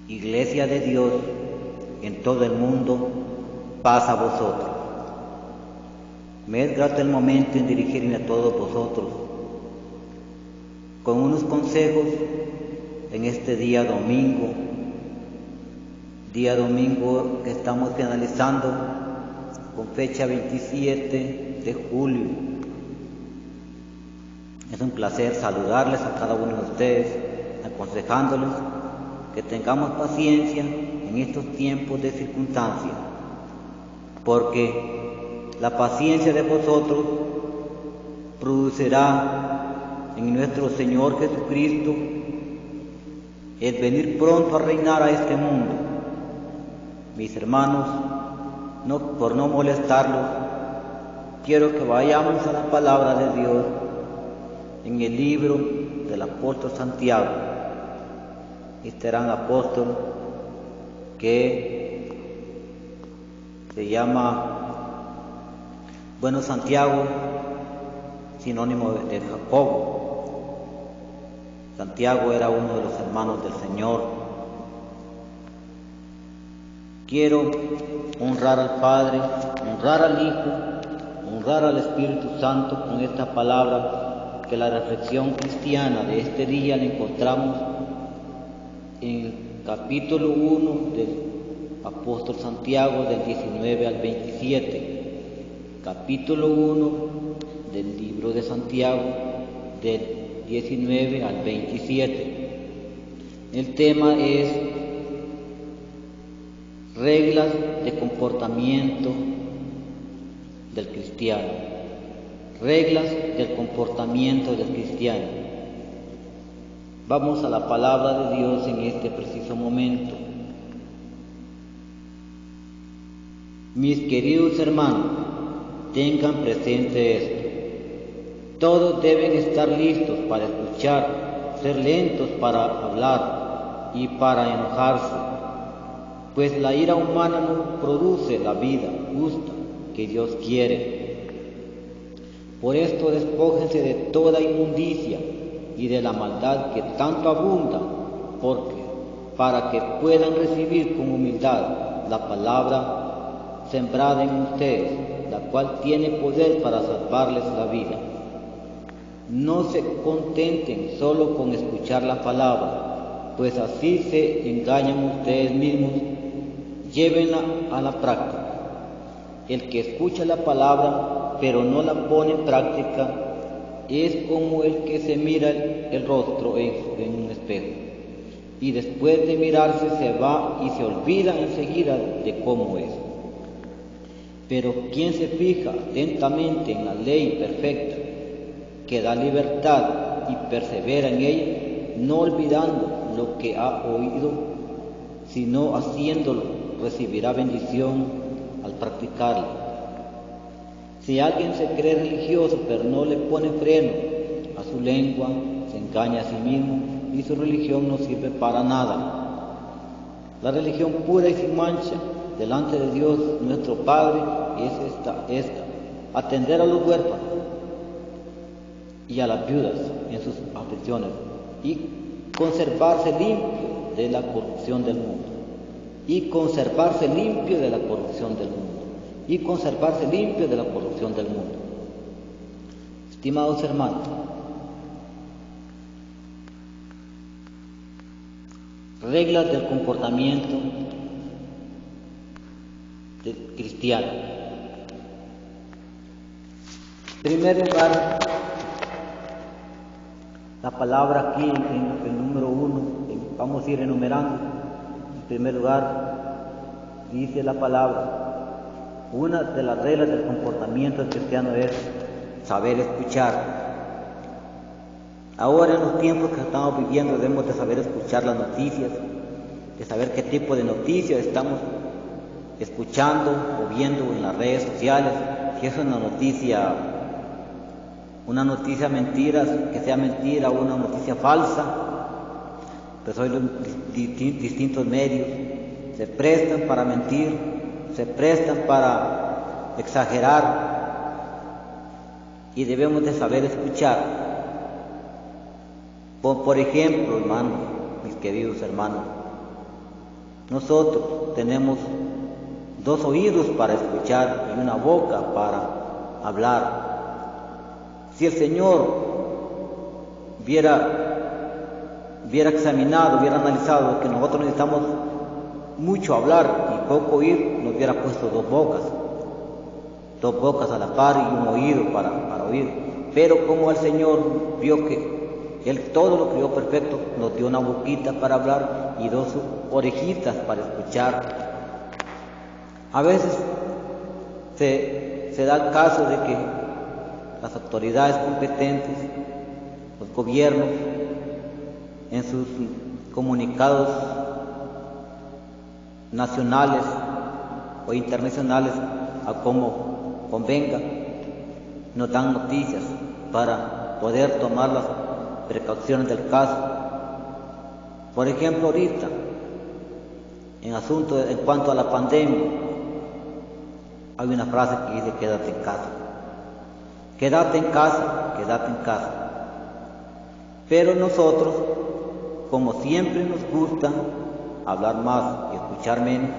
Iglesia de Dios en todo el mundo, paz a vosotros. Me es grato el momento en dirigirme a todos vosotros con unos consejos en este día domingo que estamos finalizando con fecha 27 de julio. Es un placer saludarles a cada uno de ustedes, aconsejándoles que tengamos paciencia en estos tiempos de circunstancia, porque la paciencia de vosotros producirá en nuestro Señor Jesucristo el venir pronto a reinar a este mundo. Mis hermanos, por no molestarlos, quiero que vayamos a la palabra de Dios en el libro del apóstol Santiago, este gran apóstol que se llama, Santiago, sinónimo de Jacobo. Santiago era uno de los hermanos del Señor. Quiero honrar al Padre, honrar al Hijo, honrar al Espíritu Santo con esta palabra, que la reflexión cristiana de este día la encontramos en el capítulo 1 del apóstol Santiago, del 19 al 27. Capítulo 1 del libro de Santiago, del 19 al 27. El tema es reglas de comportamiento del cristiano. Reglas del comportamiento del cristiano. Vamos a la palabra de Dios en este preciso momento. Mis queridos hermanos, tengan presente esto. Todos deben estar listos para escuchar, ser lentos para hablar y para enojarse, pues la ira humana no produce la vida justa que Dios quiere. Por esto despójense de toda inmundicia y de la maldad que tanto abunda, para que puedan recibir con humildad la palabra sembrada en ustedes, la cual tiene poder para salvarles la vida. No se contenten solo con escuchar la palabra, pues así se engañan ustedes mismos. Llévenla a la práctica. El que escucha la palabra pero no la pone en práctica es como el que se mira el rostro en un espejo y después de mirarse se va y se olvida enseguida de cómo es. Pero quien se fija atentamente en la ley perfecta que da libertad y persevera en ella, no olvidando lo que ha oído, sino haciéndolo, recibirá bendición al practicarlo. Si alguien se cree religioso pero no le pone freno a su lengua, se engaña a sí mismo y su religión no sirve para nada. La religión pura y sin mancha delante de Dios nuestro Padre es esta: atender a los huérfanos y a las viudas en sus aflicciones y conservarse limpio de la corrupción del mundo. Y conservarse limpio de la corrupción del mundo. Y conservarse limpio de la corrupción del mundo. Estimados hermanos, reglas del comportamiento del cristiano. En primer lugar, la palabra aquí en el número 1, vamos a ir enumerando. En primer lugar, dice la palabra: una de las reglas del comportamiento del cristiano es saber escuchar. Ahora, en los tiempos que estamos viviendo, debemos de saber escuchar las noticias, de saber qué tipo de noticias estamos escuchando o viendo en las redes sociales. Si es una noticia mentira, que sea mentira, o una noticia falsa, pues hoy los distintos medios se prestan para mentir, se prestan para exagerar, y debemos de saber escuchar. Por ejemplo, hermanos, mis queridos hermanos, Nosotros tenemos dos oídos para escuchar y una boca para hablar. Si el Señor hubiera examinado, hubiera analizado que nosotros necesitamos mucho hablar y poco oír, nos hubiera puesto dos bocas a la par y un oído para oír. Pero como el Señor vio que Él todo lo crió perfecto, nos dio una boquita para hablar y dos orejitas para escuchar. A veces se da el caso de que las autoridades competentes, los gobiernos, en sus comunicados nacionales o internacionales, a como convenga, nos dan noticias para poder tomar las precauciones del caso. Por ejemplo, ahorita, en cuanto a la pandemia, hay una frase que dice: quédate en casa. Quédate en casa, quédate en casa. Pero nosotros, como siempre nos gusta hablar más y escuchar menos,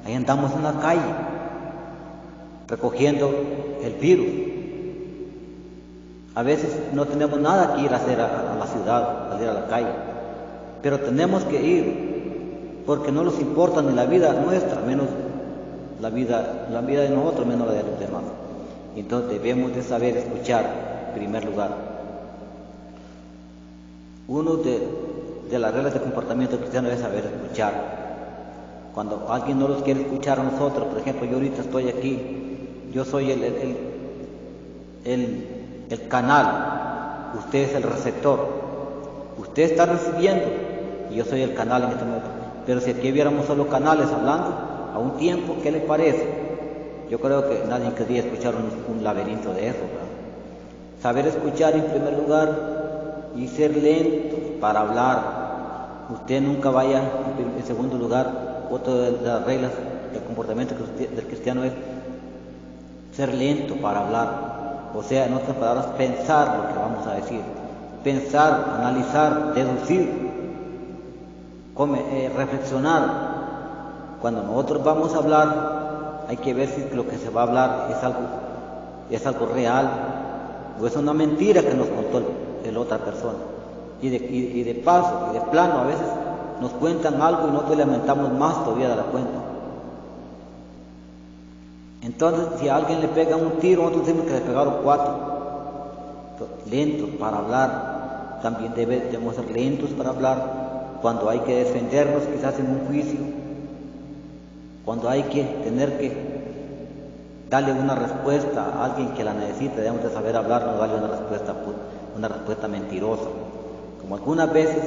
ahí andamos en la calle, recogiendo el virus. A veces no tenemos nada que ir a hacer a la ciudad, salir a la calle, pero tenemos que ir, porque no nos importa ni la vida nuestra, menos la vida de nosotros, menos la de los demás. Entonces debemos de saber escuchar en primer lugar. Uno de las reglas de comportamiento cristiano es saber escuchar. Cuando alguien no los quiere escuchar a nosotros, por ejemplo, yo ahorita estoy aquí, yo soy el canal, usted es el receptor. Usted está recibiendo y yo soy el canal en este momento. Pero si aquí viéramos solo canales hablando a un tiempo, ¿qué le parece? Yo creo que nadie querría escuchar un laberinto de eso, ¿verdad? Saber escuchar en primer lugar y ser lento para hablar. Usted nunca vaya, en segundo lugar, otra de las reglas del comportamiento del cristiano es ser lento para hablar. O sea, en otras palabras, pensar lo que vamos a decir. Pensar, analizar, deducir, reflexionar. Cuando nosotros vamos a hablar, hay que ver si lo que se va a hablar es algo real o es una mentira que nos contó la otra persona. Y de paso, y de plano, a veces nos cuentan algo y nosotros lamentamos más todavía de la cuenta. Entonces, si a alguien le pega un tiro, nosotros decimos que le pegaron 4. Lentos para hablar. También debemos ser lentos para hablar cuando hay que defendernos, quizás en un juicio, cuando hay que tener que darle una respuesta a alguien que la necesita. Debemos de saber hablar, no darle una respuesta mentirosa. Como algunas veces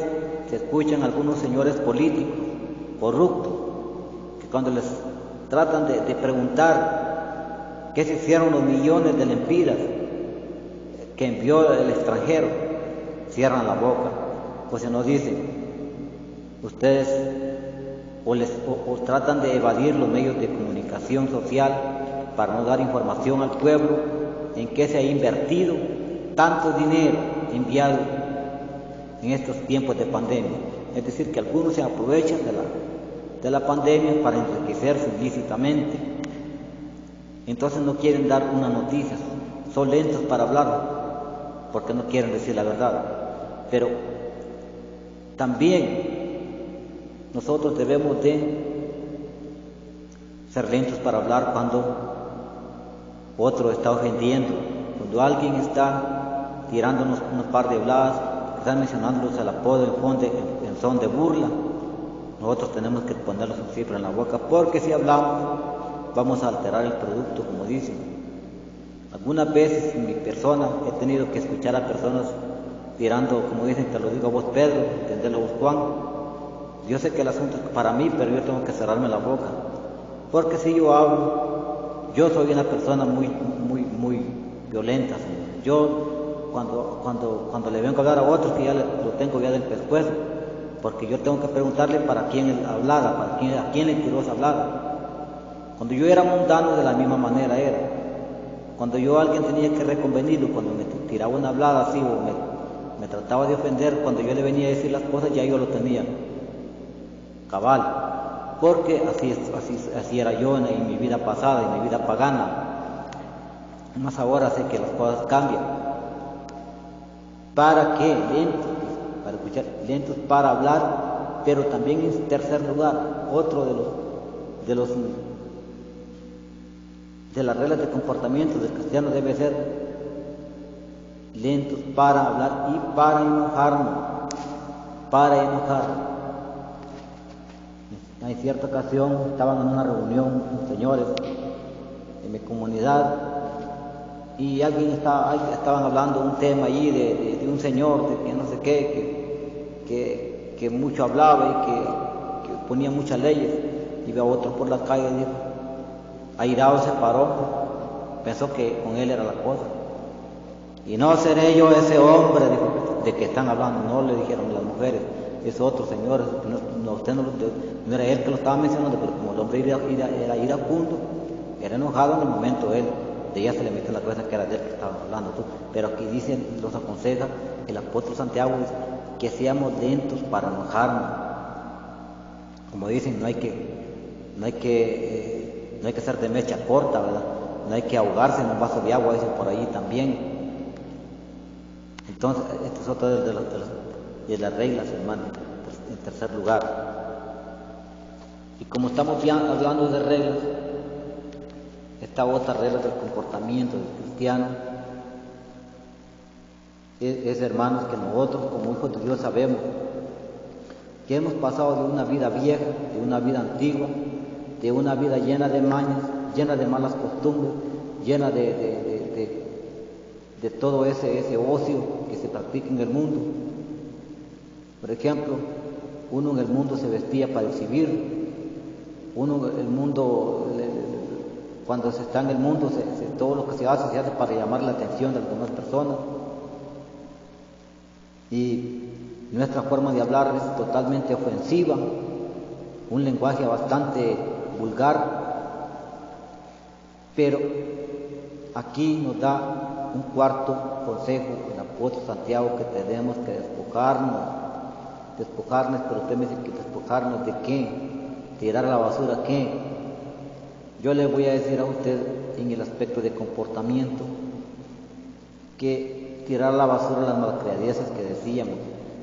se escuchan algunos señores políticos corruptos, que cuando les tratan de preguntar qué se hicieron los millones de lempiras que envió el extranjero, cierran la boca, pues se nos dicen, ustedes o tratan de evadir los medios de comunicación social para no dar información al pueblo en qué se ha invertido tanto dinero enviado en estos tiempos de pandemia. Es decir, que algunos se aprovechan de la pandemia para enriquecerse ilícitamente. Entonces no quieren dar una noticia, son lentos para hablar porque no quieren decir la verdad. Pero también nosotros debemos de ser lentos para hablar cuando otro está ofendiendo, cuando alguien está tirándonos unos par de habladas, están mencionándolos al apodo en son de burla. Nosotros tenemos que ponerlos siempre en la boca, porque si hablamos vamos a alterar el producto, como dicen. Algunas veces en mi persona he tenido que escuchar a personas tirando, como dicen, te lo digo a vos Pedro, entenderlo a vos Juan. Yo sé que el asunto es para mí, pero yo tengo que cerrarme la boca, porque si yo hablo, yo soy una persona muy violenta. Yo cuando le vengo a hablar a otros, que ya lo tengo ya del pescuezo, porque yo tengo que preguntarle para quién él hablaba, a quién le tiró esa hablada. Cuando yo era mundano, de la misma manera era. Cuando yo a alguien tenía que reconvenirlo, cuando me tiraba una hablada así o me trataba de ofender, cuando yo le venía a decir las cosas, ya yo lo tenía cabal. porque así era yo en mi vida pasada, en mi vida pagana. Más ahora sé que las cosas cambian. ¿Para qué? Lentos, para escuchar, lentos para hablar, pero también en tercer lugar, otro de las reglas de comportamiento del cristiano debe ser lentos para hablar y para enojarnos, para enojar. En cierta ocasión estaban en una reunión señores en mi comunidad y estaban hablando de un tema allí de un señor de que no sé qué, que mucho hablaba y que ponía muchas leyes, y veo a otro por la calle y dijo, airado se paró, pensó que con él era la cosa, y no seré yo ese hombre, dijo, de que están hablando. No le dijeron las mujeres, es otro señor, no era él que lo estaba mencionando, pero como el hombre era iracundo, era enojado, en el momento él de ella se le mete en la cabeza que era de él que estaban hablando tú. Pero aquí dicen, los aconseja el apóstol Santiago, dice, que seamos lentos para enojarnos. Como dicen, no hay que ser de mecha corta, ¿verdad? No hay que ahogarse en un vaso de agua, dicen por ahí también. Entonces, esto es otra de las reglas, hermano, en tercer lugar. Y como estamos ya hablando de reglas, esta otra regla del comportamiento del cristiano es, hermanos, que nosotros como hijos de Dios sabemos que hemos pasado de una vida vieja, de una vida antigua, de una vida llena de mañas, llena de malas costumbres, llena de todo ese ocio que se practica en el mundo. Por ejemplo, uno en el mundo se vestía para exhibir, uno en el mundo, cuando se está en el mundo, todo lo que se hace para llamar la atención de las demás personas. Y nuestra forma de hablar es totalmente ofensiva, un lenguaje bastante vulgar, pero aquí nos da un cuarto consejo el apóstol Santiago, que tenemos que despojarnos, pero usted me dice que despojarnos ¿de qué? ¿Tirar a la basura qué? Yo le voy a decir a usted en el aspecto de comportamiento que tirar a la basura las malcriadeces que decíamos.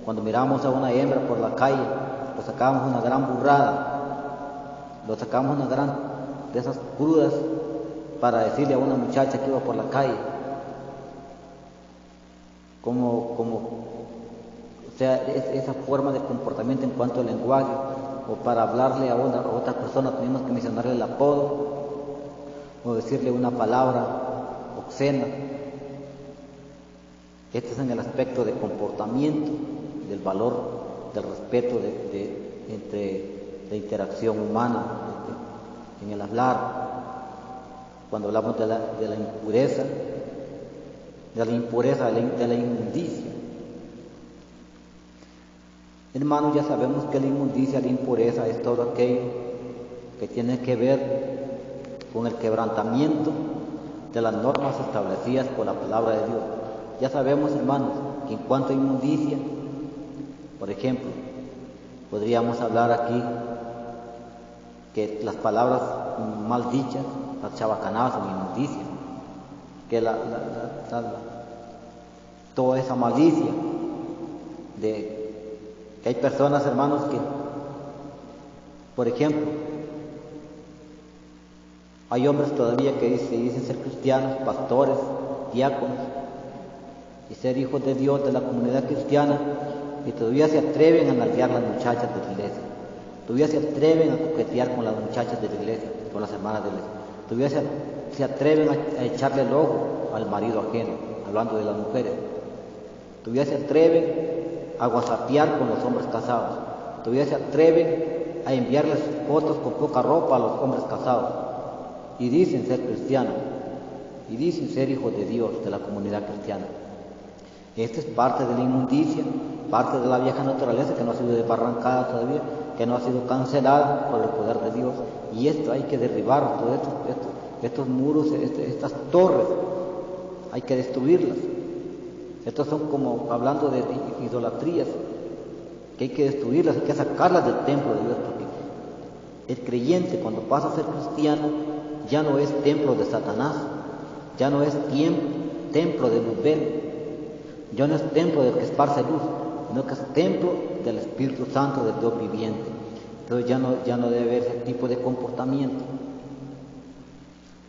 Cuando miramos a una hembra por la calle, lo sacábamos una gran burrada, lo sacábamos una gran de esas crudas para decirle a una muchacha que iba por la calle, o sea, esa forma de comportamiento en cuanto al lenguaje, o para hablarle a otra persona tenemos que mencionarle el apodo, o decirle una palabra obscena. Este es en el aspecto de comportamiento, del valor, del respeto entre la interacción humana, en el hablar. Cuando hablamos de la impureza, de la inmundicia. Hermanos, ya sabemos que la inmundicia, la impureza es todo aquello que tiene que ver con el quebrantamiento de las normas establecidas por la palabra de Dios. Ya sabemos, hermanos, que en cuanto a inmundicia, por ejemplo, podríamos hablar aquí que las palabras mal dichas, las chabacanadas son inmundicia, que toda esa malicia que hay personas, hermanos, que, por ejemplo, hay hombres todavía que dicen ser cristianos, pastores, diáconos, y ser hijos de Dios, de la comunidad cristiana, y todavía se atreven a nalguear a las muchachas de la iglesia, todavía se atreven a coquetear con las muchachas de la iglesia, con las hermanas de la iglesia, todavía se atreven a echarle el ojo al marido ajeno, hablando de las mujeres, todavía se atreven a whatsappear con los hombres casados, todavía se atreven a enviarles fotos con poca ropa a los hombres casados, y dicen ser cristianos, y dicen ser hijos de Dios, de la comunidad cristiana. Esta es parte de la inmundicia, parte de la vieja naturaleza que no ha sido desbarrancada todavía, que no ha sido cancelada por el poder de Dios, y esto hay que derribar, todos estos muros, estas torres, hay que destruirlas. Estos son como hablando de idolatrías, que hay que destruirlas, hay que sacarlas del templo de Dios, porque el creyente cuando pasa a ser cristiano ya no es templo de Satanás, ya no es templo de Luzbel, ya no es templo del que esparce luz, sino que es templo del Espíritu Santo del Dios viviente. Entonces ya no debe haber ese tipo de comportamiento,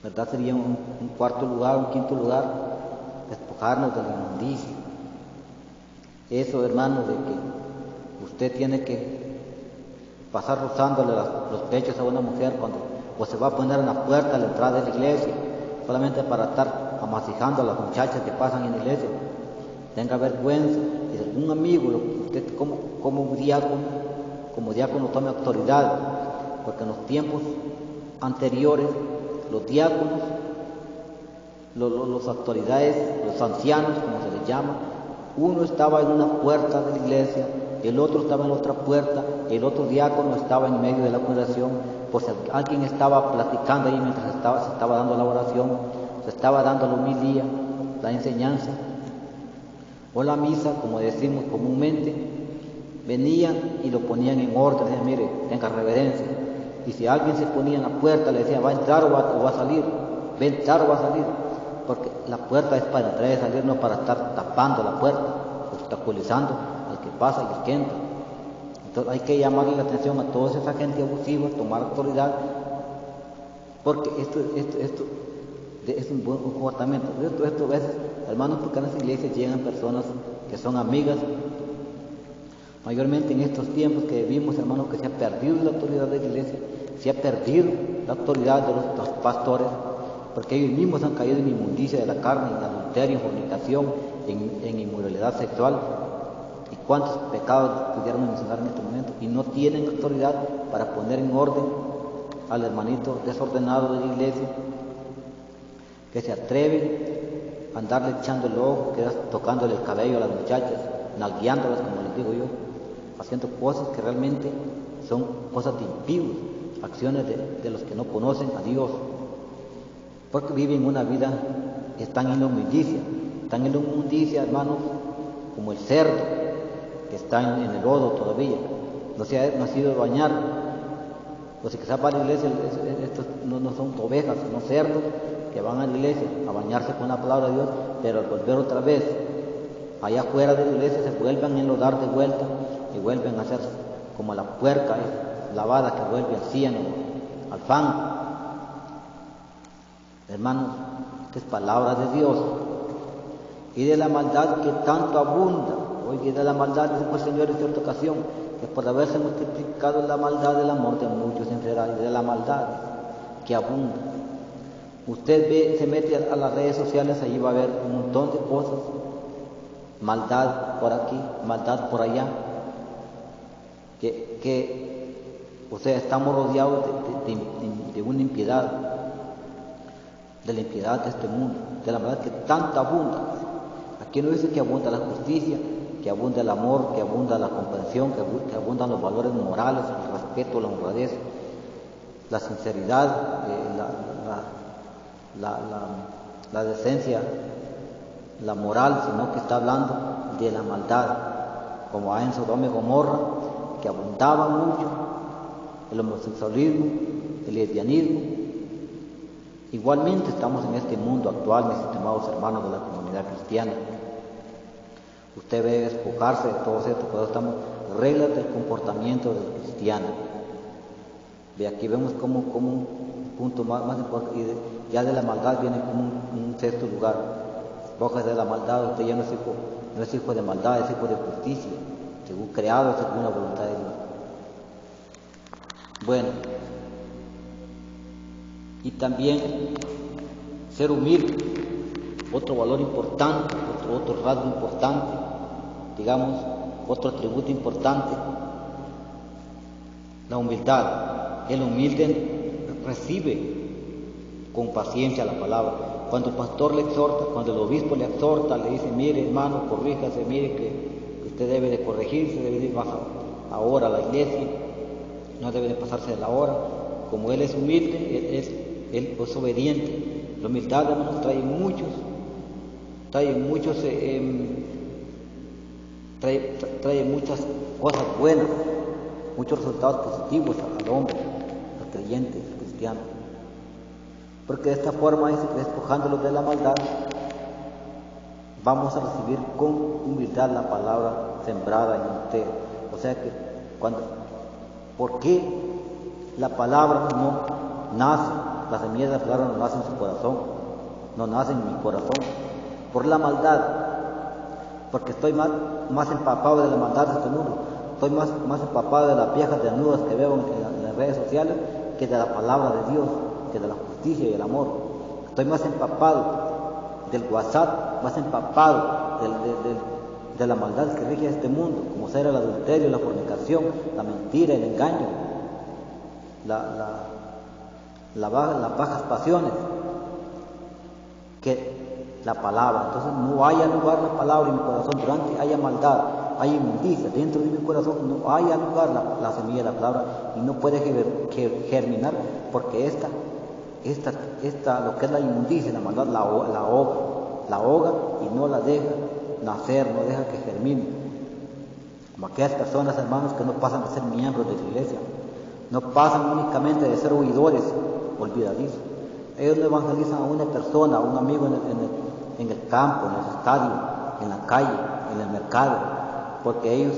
¿verdad? Sería un cuarto lugar, un quinto lugar, despojarnos de la inmundicia. Eso, hermanos, de que usted tiene que pasar rozándole los pechos a una mujer o se va a poner en la puerta a la entrada de la iglesia, solamente para estar amasijando a las muchachas que pasan en la iglesia. Tenga vergüenza. Y si algún amigo, usted como diácono tome autoridad, porque en los tiempos anteriores los diáconos, las autoridades, los ancianos, como se les llama, uno estaba en una puerta de la iglesia, el otro estaba en la otra puerta, el otro diácono estaba en medio de la congregación, pues alguien estaba platicando ahí mientras se estaba dando la oración, se estaba dando la homilía, la enseñanza o la misa, como decimos comúnmente. Venían y lo ponían en orden, decían, mire, tenga reverencia. Y si alguien se ponía en la puerta, le decía, ¿va a entrar o va a salir? ¿Va a entrar o va a salir? Porque la puerta es para entrar y salir, no para estar tapando la puerta, obstaculizando al que pasa y al que entra. Entonces hay que llamarle la atención a toda esa gente abusiva, tomar autoridad, porque esto es un buen comportamiento. Esto a veces, hermanos, porque en las iglesias llegan personas que son amigas. Mayormente en estos tiempos que vivimos, hermanos, que se ha perdido la autoridad de la iglesia, se ha perdido la autoridad de los pastores, porque ellos mismos han caído en inmundicia de la carne, en adulterio, en fornicación, en inmoralidad sexual. ¿Y cuántos pecados pudieron mencionar en este momento? Y no tienen autoridad para poner en orden al hermanito desordenado de la iglesia, que se atreve a andarle echando el ojo, tocándole el cabello a las muchachas, nalgueándolas, como les digo yo, haciendo cosas que realmente son cosas de impíos, acciones de los que no conocen a Dios, porque viven una vida, están en la inmundicia, hermanos, como el cerdo que está en el lodo todavía, no se ha nacido de bañar. Los que se van a la iglesia, estos no son ovejas, sino cerdos que van a la iglesia a bañarse con la palabra de Dios, pero al volver otra vez allá afuera de la iglesia se vuelven a enlodar de vuelta y vuelven a hacer como la puerca lavada que vuelve al cieno, al fango. Hermanos, esta es palabra de Dios. Y de la maldad que tanto abunda, oye, de la maldad, dice el Señor en cierta ocasión, que por haberse multiplicado la maldad, del amor de muchos se enfriará, y de la maldad que abunda. Usted se mete a las redes sociales, allí va a ver un montón de cosas, maldad por aquí, maldad por allá, o sea, estamos rodeados de una impiedad, de la impiedad de este mundo, de la maldad que tanta abunda. Aquí no dice que abunda la justicia, que abunda el amor, que abunda la comprensión, que abundan los valores morales, el respeto, la honradez, la sinceridad, la decencia, la moral, sino que está hablando de la maldad, como hay en Sodoma y Gomorra, que abundaba mucho el homosexualismo, el lesbianismo. Igualmente estamos en este mundo actual, mis estimados hermanos de la comunidad cristiana. Usted debe despojarse de todo esto, pero estamos reglas del comportamiento del cristiano. De aquí vemos como un punto más importante, y ya de la maldad viene como un sexto lugar. Despojas de la maldad, usted ya no es hijo de maldad, es hijo de justicia, según creado según la voluntad de Dios. Bueno, y también ser humilde, otro valor importante, otro rasgo importante, digamos, otro atributo importante, la humildad. El humilde recibe con paciencia la palabra. Cuando el pastor le exhorta, cuando el obispo le exhorta, le dice, mire hermano, corríjase, mire que usted debe de corregirse, debe de ir más ahora a la iglesia, no debe de pasarse de la hora. Como él es humilde, él es obediente. La humildad, hermanos, trae muchas cosas buenas, muchos resultados positivos al hombre. creyente, el cristiano. Porque de esta forma, despojándolos de la maldad, vamos a recibir con humildad la palabra sembrada en usted. O sea que ¿por qué la palabra no nace? La semilla de la palabra no nace en su corazón, no nace en mi corazón, por la maldad, porque estoy más empapado de la maldad de este mundo, estoy más empapado de las viejas desnudas que veo en las redes sociales que de la palabra de Dios, que de la justicia y el amor. Estoy más empapado del WhatsApp, más empapado de la maldad que rige este mundo, como ser el adulterio, la fornicación, la mentira, el engaño, las bajas pasiones, que la palabra. Entonces no haya lugar la palabra en mi corazón, durante haya maldad, hay inmundicia dentro de mi corazón, no haya lugar la semilla de la palabra, y no puede germinar, porque lo que es la inmundicia, la maldad, la ahoga y no la deja nacer, no deja que germine. Como aquellas personas, hermanos, que no pasan de ser miembros de la iglesia, no pasan únicamente de ser oidores olvidadizos. Ellos no evangelizan a una persona, a un amigo en el campo, en el estadio, en la calle, en el mercado, porque ellos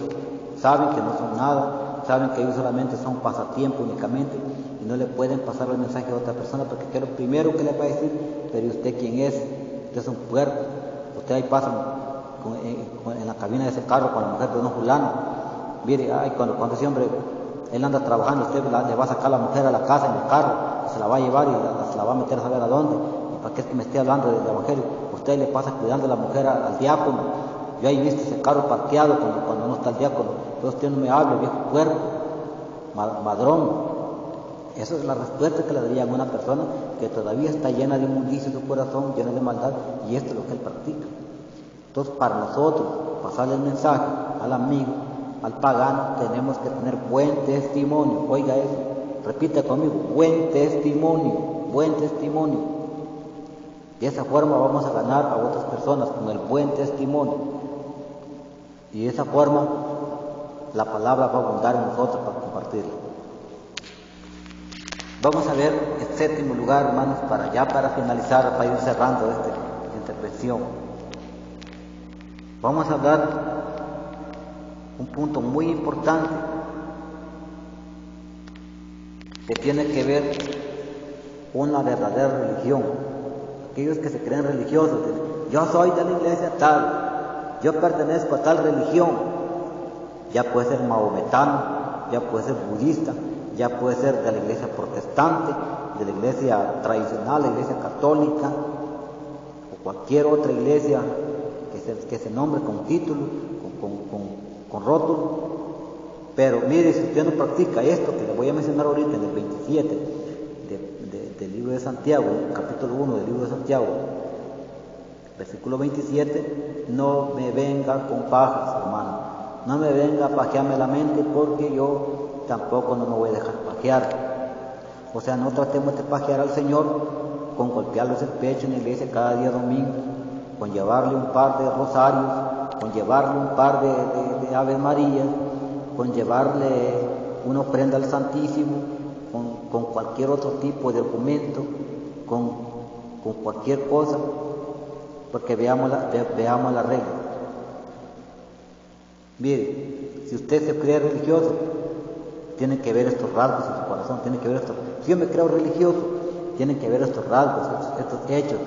saben que no son nada, saben que ellos solamente son pasatiempo únicamente, y no le pueden pasar el mensaje a otra persona, porque es lo primero que le va a decir: pero ¿y usted quién es? Usted es un puerco. Usted ahí pasa en la cabina de ese carro con la mujer de don fulano. Mire, cuando ese hombre, él anda trabajando, usted le va a sacar a la mujer a la casa en el carro, y se la va a llevar y se la va a meter a saber a dónde. ¿Y para qué es que me esté hablando del evangelio? Usted le pasa cuidando a la mujer al diácono. Yo ahí viste ese carro parqueado cuando no está el diácono. Entonces usted no me hable, viejo puerco, madrón. Esa es la respuesta que le daría a una persona que todavía está llena de inmundicia en su corazón, llena de maldad, y esto es lo que él practica. Entonces, para nosotros pasarle el mensaje al amigo, al pagano, tenemos que tener buen testimonio. Oiga eso, repita conmigo: buen testimonio, buen testimonio. De esa forma vamos a ganar a otras personas con el buen testimonio, y de esa forma la palabra va a abundar en nosotros para compartirla. Vamos a ver el séptimo lugar, hermanos, para finalizar, para ir cerrando esta intervención. Vamos a hablar un punto muy importante que tiene que ver con la verdadera religión. Aquellos que se creen religiosos, yo soy de la iglesia tal, yo pertenezco a tal religión, ya puede ser maometano, ya puede ser budista, ya puede ser de la iglesia protestante, de la iglesia tradicional, la iglesia católica, o cualquier otra iglesia que se nombre con título, con rótulo. Pero mire, si usted no practica esto que le voy a mencionar ahorita en el 27 del libro de Santiago, capítulo 1 del libro de Santiago, versículo 27, no me venga con pajas, hermano, no me venga a pajearme la mente, porque yo tampoco no me voy a dejar pajear. O sea, no tratemos de pajear al Señor con golpearles el pecho en la iglesia cada día domingo, con llevarle un par de rosarios, con llevarle un par de Ave María, con llevarle una ofrenda al Santísimo, con cualquier otro tipo de documento, con cualquier cosa, porque veamos la regla. Mire, si usted se cree religioso, tiene que ver estos rasgos en su corazón, tiene que ver esto. Si yo me creo religioso, tienen que ver estos rasgos, estos hechos,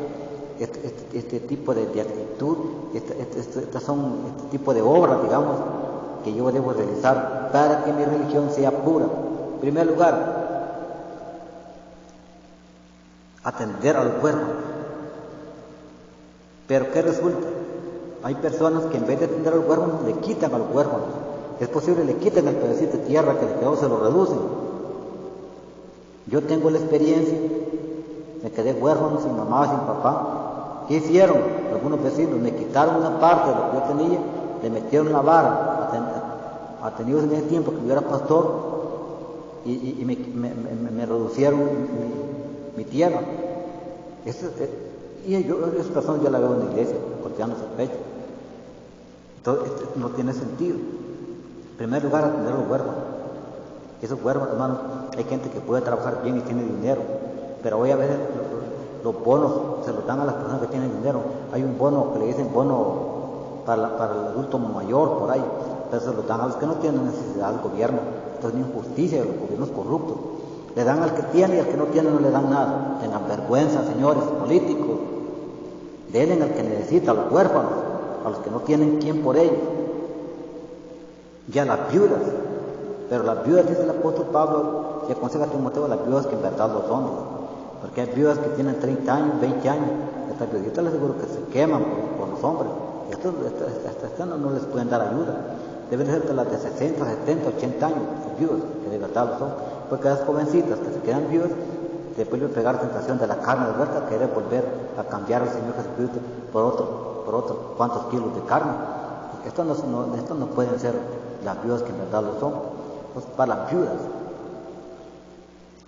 este tipo de actitud, este tipo de obras, digamos, que yo debo realizar para que mi religión sea pura. En primer lugar, atender a los huérfanos. Pero ¿qué resulta? Hay personas que en vez de atender a los huérfanos, le quitan a los huérfanos. Es posible, le quitan el pedacito de tierra que le quedó, se lo reducen. Yo tengo la experiencia, me quedé huérfano, sin mamá, sin papá. ¿Qué hicieron? Algunos vecinos me quitaron una parte de lo que yo tenía, le metieron la vara, atenidos en ese tiempo que yo era pastor, y me reducieron mi tierra. Y esa persona yo la veo en la iglesia, golpeándose el pecho. Entonces, no tiene sentido. En primer lugar, atender a los huérfanos. Esos huérfanos, hermanos, hay gente que puede trabajar bien y tiene dinero, pero hoy a veces los bonos se los dan a las personas que tienen dinero. Hay un bono que le dicen bono para el adulto mayor, por ahí, pero se los dan a los que no tienen necesidad del gobierno. Esto es una injusticia de los gobiernos corruptos. Le dan al que tiene y al que no tiene no le dan nada. Tengan vergüenza, señores políticos. Denle al que necesita, a los huérfanos, a los que no tienen quien por ellos. Y a las viudas. Pero las viudas, dice el apóstol Pablo, y aconseja a Timoteo a las viudas que en verdad lo son. Porque hay viudas que tienen 30 años, 20 años. Estas viuditas les aseguro que se queman por los hombres. Estas no les pueden dar ayuda. Deben ser de las de 60, 70, 80 años, las viudas, que de verdad lo son. Porque las jovencitas que se quedan viudas, después de pegar tentación de la carne de vuelta, querer volver a cambiar al Señor Jesucristo por otros cuantos kilos de carne. Estos no pueden ser las viudas que en verdad lo son. Entonces, para las viudas,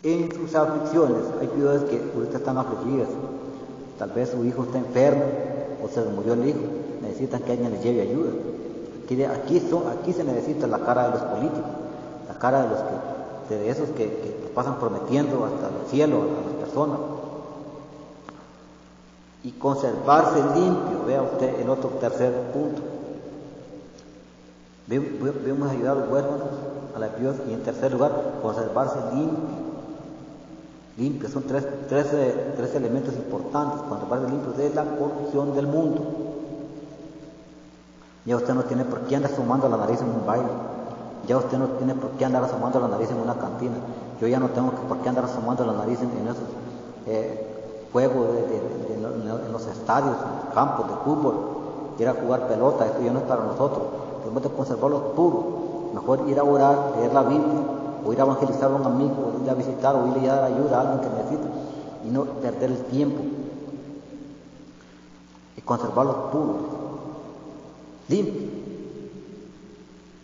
en sus aflicciones, hay viudas que ahorita están afligidas. Tal vez su hijo está enfermo o se le murió el hijo, necesitan que alguien les lleve ayuda. Aquí se necesita la cara de los políticos, la cara de esos que pasan prometiendo hasta el cielo a las personas. Y conservarse limpio, vea usted el otro tercer punto. Debemos ayudar a los huérfanos, a las viudas, y en tercer lugar, conservarse limpio. Son tres elementos importantes. Conservarse limpio de la corrupción del mundo. Ya usted no tiene por qué andar asomando la nariz en un baile. Ya usted no tiene por qué andar asomando la nariz en una cantina. Yo ya no tengo por qué andar asomando la nariz en esos juegos en los estadios, en los campos de fútbol, ir a jugar pelota. Esto ya no es para nosotros. Debemos de conservarlos puros. Mejor ir a orar, leer la Biblia, o ir a evangelizar a un amigo, o ir a visitar, o ir a dar ayuda a alguien que necesita, y no perder el tiempo. Y conservarlos puros, limpios.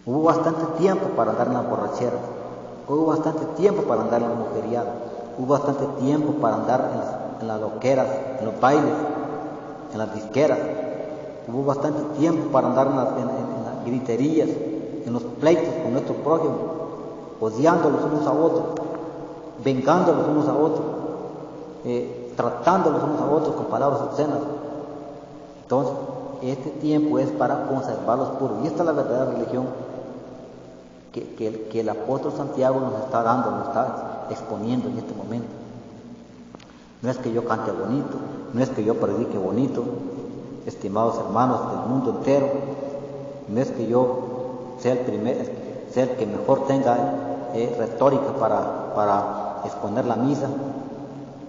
Hubo bastante tiempo para andar en la borrachera, hubo bastante tiempo para andar en la mujeriada, hubo bastante tiempo para andar en las loqueras, en los bailes, en las disqueras, hubo bastante tiempo para andar en las griterías, en los pleitos con nuestro prójimo, odiándolos unos a otros, vengándolos unos a otros, tratándolos unos a otros con palabras obscenas. Entonces, este tiempo es para conservarlos puros. Y esta es la verdadera religión que el apóstol Santiago nos está dando, nos está exponiendo en este momento. No es que yo cante bonito, no es que yo predique bonito, estimados hermanos del mundo entero, no es que yo sea el que mejor tenga retórica para exponer la misa,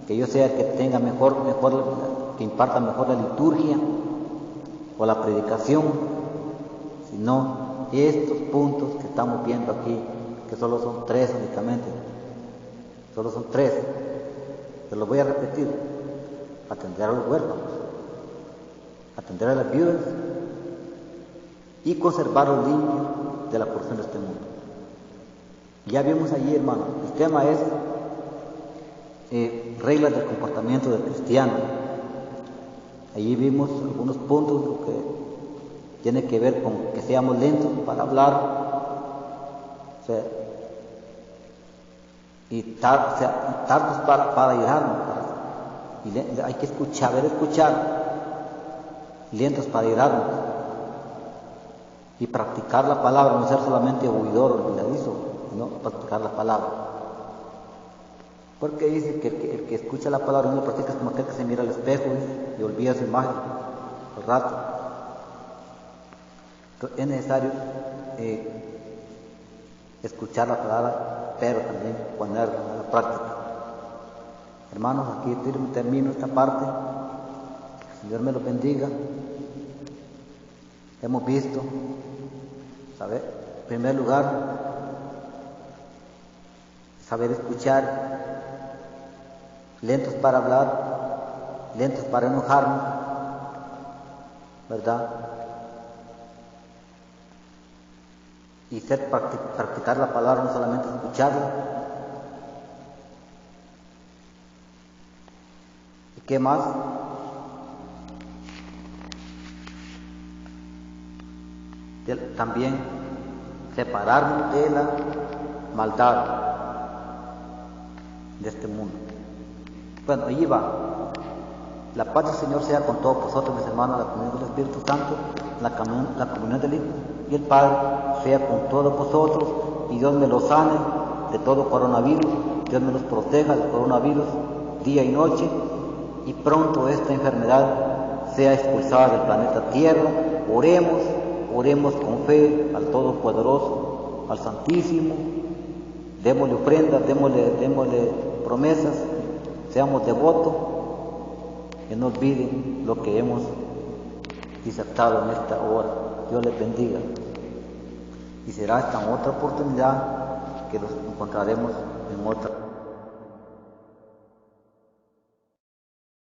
que yo sea el que tenga que imparta mejor la liturgia o la predicación, sino estos puntos que estamos viendo aquí, que solo son 3 únicamente, solo son 3, se los voy a repetir: atender a los huérfanos, atender a las viudas y conservarlos limpios de la corrupción de este mundo. Ya vimos allí, hermano, el tema es reglas del comportamiento del cristiano. Allí vimos algunos puntos que tiene que ver con que seamos lentos para hablar, o sea, y tardos para irarnos, y hay que saber escuchar, lentos para irarnos, y practicar la palabra, no ser solamente oidor o olvidadizo, sino practicar la palabra. Porque dice que el que escucha la palabra y no la practica es como aquel que se mira al espejo y olvida su imagen al rato. Entonces, es necesario escuchar la palabra, pero también ponerla a la práctica. Hermanos, aquí termino esta parte. Que el Señor me lo bendiga. Hemos visto, ¿sabe? En primer lugar, saber escuchar, lentos para hablar, lentos para enojarnos, ¿verdad? Y practicar la palabra, no solamente escucharla. ¿Y qué más? También separarnos de la maldad de este mundo. Bueno, allí va. La paz del Señor sea con todos vosotros, mis hermanos, la comunión del Espíritu Santo, la comunión del Hijo y el Padre sea con todos vosotros, y Dios me los sane de todo coronavirus, Dios me los proteja del coronavirus día y noche, y pronto esta enfermedad sea expulsada del planeta Tierra. Oremos con fe al Todopoderoso, al Santísimo, démosle ofrendas, démosle promesas, seamos devotos, que no olviden lo que hemos disertado en esta hora. Dios les bendiga. Y será esta en otra oportunidad que nos encontraremos en otra.